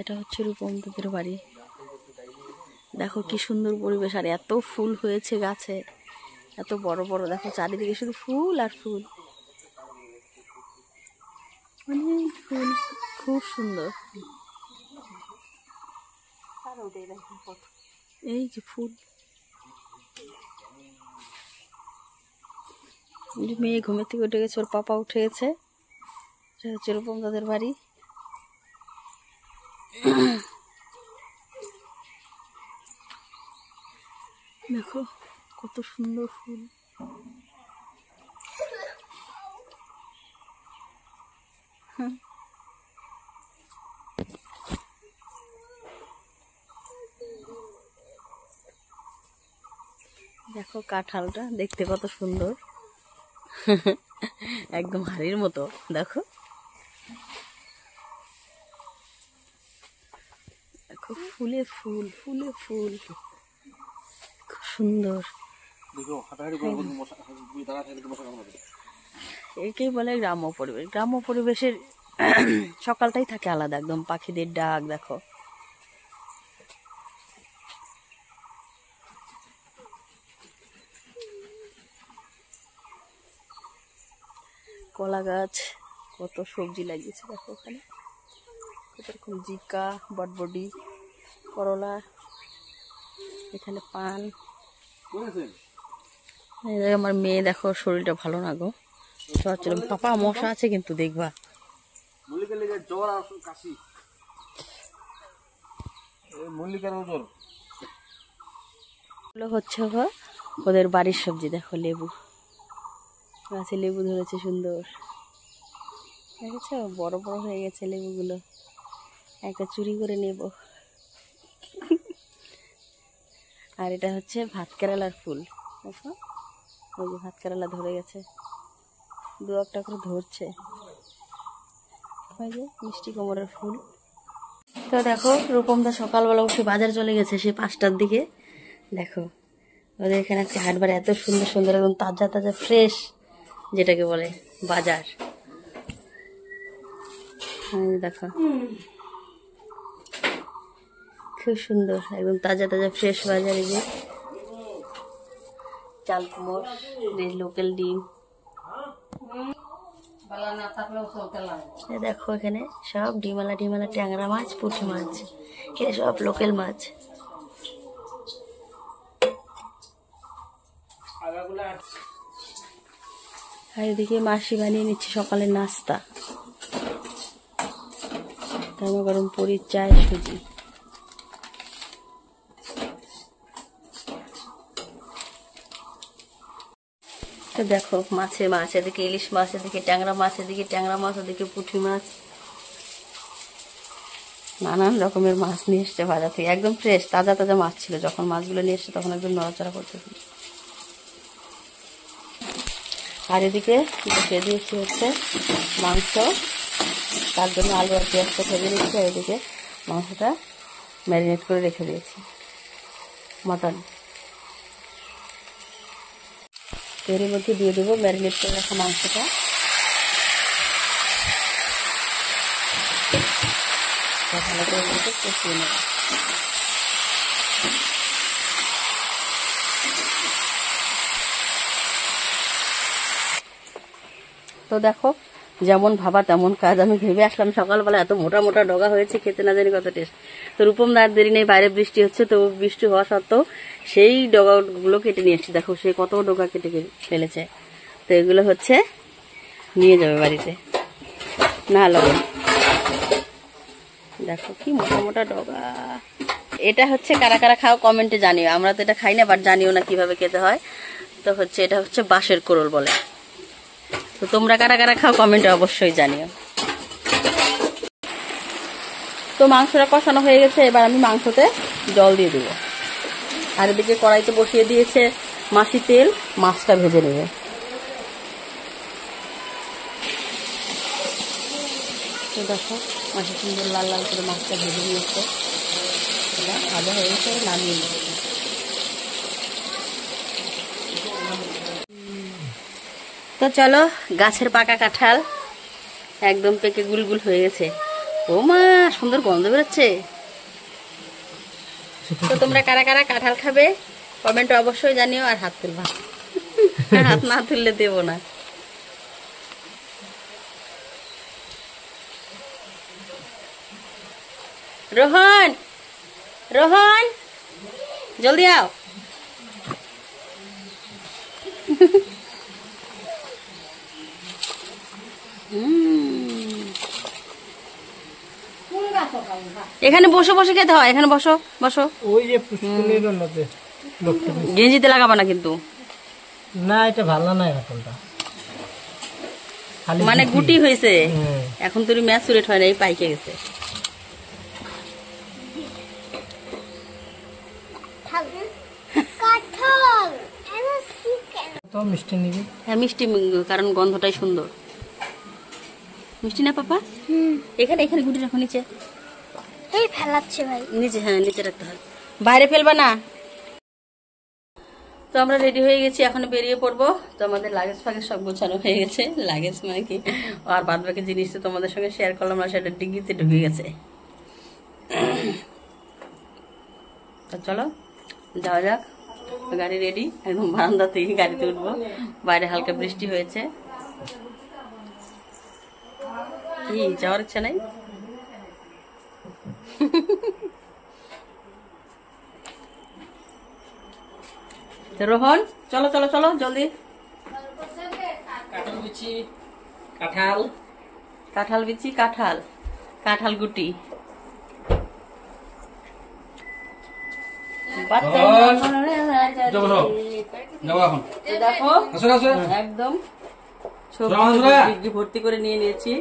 এটা হচ্ছে রূপমদাদের বাড়ি। দেখো কি সুন্দর পরিবেশ, আর এত ফুল হয়েছে গাছে, এত বড় বড়। দেখো চারিদিকে শুধু ফুল আর ফুল, অনেক ফুল, খুব সুন্দর। এই যে ফুল, মেয়ে ঘুমের থেকে উঠে গেছে, ওর পাপা উঠে গেছে। এটা হচ্ছে রূপমদাদের বাড়ি। দেখো কত সুন্দর ফুল। দেখো কাঁঠালটা দেখতে কত সুন্দর, একদম হাড়ির মতো। দেখো দেখো ফুলে ফুল, ফুলে ফুল, খুব সুন্দর। একেই বলে গ্রাম্য পরিবেশ। গ্রাম্য পরিবেশের সকালটাই থাকে আলাদা, একদম পাখিদের ডাক। দেখো কলা গাছ, কত সবজি লাগিয়েছে। দেখো ওখানে কত রকম, জিকা, বটবডি, করলা, এখানে পান। আমার মেয়ে দেখো শরীরটা ভালো না গো, পাপা মশা আছে কিন্তু দেখবা। হচ্ছে ওদের বাড়ির সবজি। দেখো লেবু গাছে লেবু ধরেছে সুন্দর, দেখেছো বড় বড় হয়ে গেছে লেবুগুলো। একটা চুরি করে নেব। আর এটা হচ্ছে ভাত কেরালার ফুল। দেখো ওই যে ভাত কেরালা ধরে গেছে, দু একটা করে ধরছে। ওই যে মিষ্টি কোমরের ফুল। তো দেখো রূপমদা সকালবেলা উঠে বাজার চলে গেছে, সে 5টার দিকে। দেখো ওদের এখানে আজকে হাটবারে এত সুন্দর সুন্দর, একদম তাজা তাজা ফ্রেশ, যেটাকে বলে বাজার। দেখো খুব সুন্দর, একদম তাজা তাজা ফ্রেশ বাজার। এই যে চাল কুমড়, লোকাল ডিম। দেখো এখানে সব ডিমালা ডিমালা ট্যাংরা মাছ, পুঁটি মাছ, এখানে সব লোকাল মাছ। আর এদিকে মাসি বানিয়ে নিচ্ছে সকালের নাস্তা, গরম গরম পুরি, চায়, সুজি। তো দেখো মাছে মাছ, এদিকে ইলিশ মাছ, এদিকে ট্যাংরা মাছ, এদিকে ট্যাংরা মাছ, এদিকে পুঁটি মাছ, নানান রকমের মাছ নিয়ে এসছে বাজার থেকে। একদম ফ্রেশ তাজা তাজা মাছ ছিল, যখন মাছগুলো নিয়ে এসছে তখন একদম নড়াচড়া করতেছিল। আর এদিকে বসিয়ে দিয়েছি হচ্ছে মাংস, তার জন্য আলু আর পেঁয়াজটা ভেজে দিচ্ছি। আর এদিকে মাংসটা ম্যারিনেট করে রেখে দিয়েছি, মটন। এর মধ্যে দিয়ে দেবো ম্যারিনেট করে রাখা মাংসটা। ভালো করে কষিয়ে নেব। তো দেখো যেমন ভাবা তেমন কাজ। আমি ভেবে আসলাম সকালবেলা এত মোটা মোটা ডগা হয়েছে, খেতে না জানি কত টেস্ট। তো রূপমদার দেরি নেই, বাইরে বৃষ্টি হচ্ছে, তো বৃষ্টি হওয়া সত্ত্বেও সেই ডগাগুলো কেটে নিয়ে এসছি। দেখো সে কত ডগা কেটে ফেলেছে। তো এগুলো হচ্ছে নিয়ে যাবে বাড়িতে না লবণ। দেখো কি মোটা মোটা ডগা। এটা হচ্ছে কারা কারা খাও কমেন্টে জানিও। আমরা তো এটা খাই না, বাট জানিও না কিভাবে খেতে হয়। তো হচ্ছে এটা হচ্ছে বাঁশের কোরল বলে। তো তোমরা কারা কারা খাও কমেন্টে অবশ্যই জানিও। তো মাংসটা কষানো হয়ে গেছে, এবার আমি মাংসতে জল দিয়ে দেবো। আর এদিকে কড়াইতে বসিয়ে দিয়েছে মাসি তেল, মাছটা ভেজে নেবে। তো দেখো মাসি সুন্দর লাল লাল করে মাছটা ভেজে নিয়েছে, ভাজা হয়ে গেছে, নামিয়ে নিয়েছে। তো চলো গাছের পাকা কাঁঠাল একদম পেকে গুলগুল হয়ে গেছে। ও মা, সুন্দর গন্ধ বেরোচ্ছে। তো তোমরা কারা কারা কাঁঠাল খাবে কমেন্টে অবশ্যই জানিও, আর হাত তুলবা। হাত না তুললে দেবো না। রোহন, রোহন, জলদি আও। এখানে বসে বসে খেতে হয়, এখানে বসো বসো। ওই যে পুষ্কুনির মধ্যে গেঞ্জিতে লাগাবা না কিন্তু। না, এটা ভালো না কাঁঠালটা, মানে গুটি হয়েছে এখন, তোর ম্যাচুরেট হয় না, এই পাইকে গেছে। তো মিষ্টি নিবি? হ্যাঁ মিষ্টি, কারণ গন্ধটাই সুন্দর। মিষ্টি না পাপা? এখানে এখানে গুটি রাখো নিচে। এই ফেলাচ্ছে ভাই নিচে, হ্যাঁ নিচে রাখতে হয়, বাইরে ফেলবা না। তো আমরা রেডি হয়ে গেছি, এখন বেরিয়ে পড়বো। তো আমাদের লাগেজ ফাগেজ সব গোছানো হয়ে গেছে। লাগেজ মানে কি, আর বাদ বাকি জিনিস তো তোমাদের সঙ্গে শেয়ার করলাম না, সেটা ডিগ্রিতে ঢুকে গেছে। তো চলো যাওয়া যাক। গাড়ি রেডি, একদম বারান্দা থেকে গাড়িতে উঠবো। বাইরে হালকা বৃষ্টি হয়েছে। কি যাওয়ার ইচ্ছা নাই? রোহন, চলো চলো চলো জলদি। কাঁঠাল বিচি, কাঁঠাল, কাঁঠাল বিচি, কাঁঠাল, কাঁঠাল গুটি। দেখো একদম ভর্তি করে নিয়ে নিয়েছি।